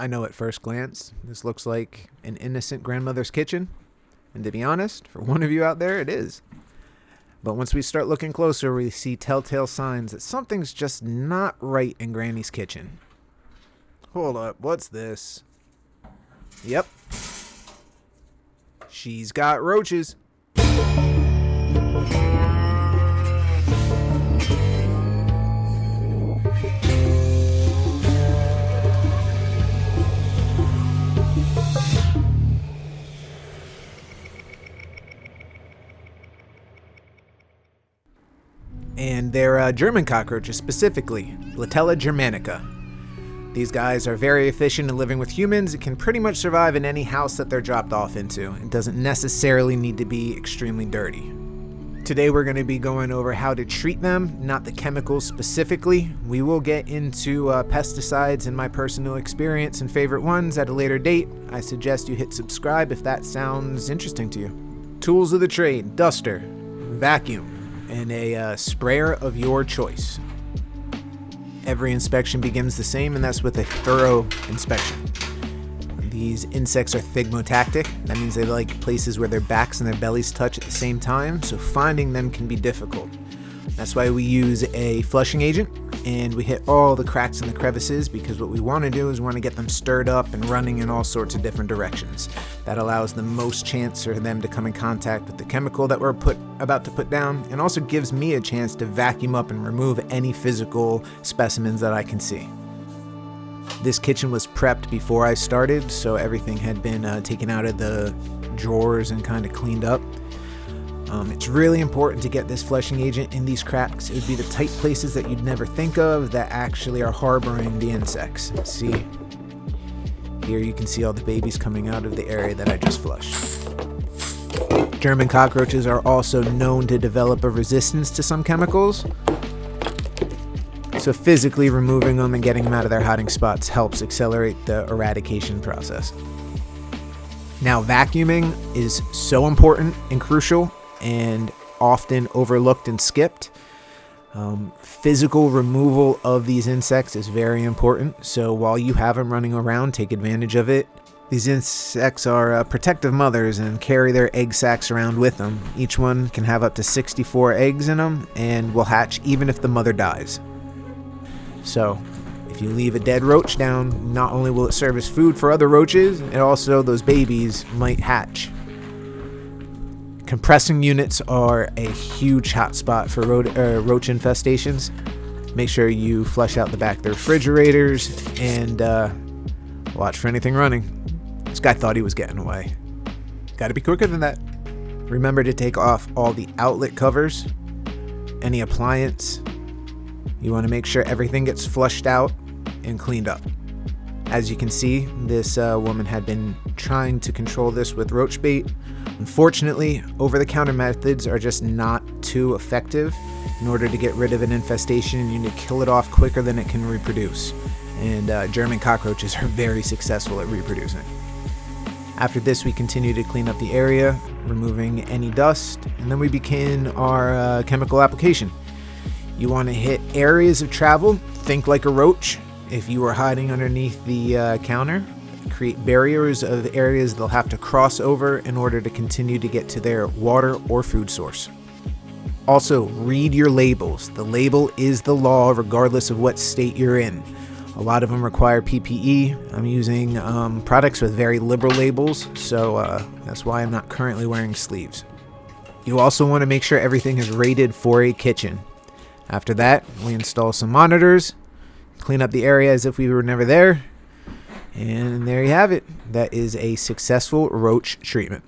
I know at first glance, this looks like an innocent grandmother's kitchen. And to be honest, for one of you out there, it is. But once we start looking closer, we see telltale signs that something's just not right in Granny's kitchen. Hold up, what's this? Yep. She's got roaches. And they're German cockroaches, specifically Latella germanica. These guys are very efficient in living with humans and can pretty much survive in any house that they're dropped off into. It doesn't necessarily need to be extremely dirty. Today we're going to be going over how to treat them, not the chemicals specifically. We will get into pesticides and my personal experience and favorite ones at a later date. I suggest you hit subscribe if that sounds interesting to you. Tools of the trade: duster, vacuum, and a sprayer of your choice. Every inspection begins the same, and that's with a thorough inspection. These insects are thigmotactic. That means they like places where their backs and their bellies touch at the same time, so finding them can be difficult. That's why we use a flushing agent, and we hit all the cracks and the crevices, because what we want to do is we want to get them stirred up and running in all sorts of different directions. That allows the most chance for them to come in contact with the chemical that we're about to put down, and also gives me a chance to vacuum up and remove any physical specimens that I can see. This kitchen was prepped before I started, so everything had been taken out of the drawers and kind of cleaned up. It's really important to get this flushing agent in these cracks. It would be the tight places that you'd never think of that actually are harboring the insects. See, here you can see all the babies coming out of the area that I just flushed. German cockroaches are also known to develop a resistance to some chemicals. So physically removing them and getting them out of their hiding spots helps accelerate the eradication process. Now, vacuuming is so important and crucial and often overlooked and skipped. Physical removal of these insects is very important. So while you have them running around, take advantage of it. These insects are protective mothers and carry their egg sacs around with them. Each one can have up to 64 eggs in them and will hatch even if the mother dies. So if you leave a dead roach down, not only will it serve as food for other roaches, and also those babies might hatch. Compressing units are a huge hotspot for roach infestations. Make sure you flush out the back of the refrigerators and watch for anything running. This guy thought he was getting away. Gotta be quicker than that. Remember to take off all the outlet covers, any appliance. You want to make sure everything gets flushed out and cleaned up. As you can see, this woman had been trying to control this with roach bait. Unfortunately, over-the-counter methods are just not too effective. In order to get rid of an infestation, you need to kill it off quicker than it can reproduce. And German cockroaches are very successful at reproducing. After this, we continue to clean up the area, removing any dust, and then we begin our chemical application. You want to hit areas of travel. Think like a roach. If you are hiding underneath the counter, create barriers of areas they'll have to cross over in order to continue to get to their water or food source. Also, read your labels. The label is the law regardless of what state you're in. A lot of them require PPE. I'm using products with very liberal labels, so that's why I'm not currently wearing sleeves. You also want to make sure everything is rated for a kitchen. After that, we install some monitors, clean up the area as if we were never there, and there you have it. That is a successful roach treatment.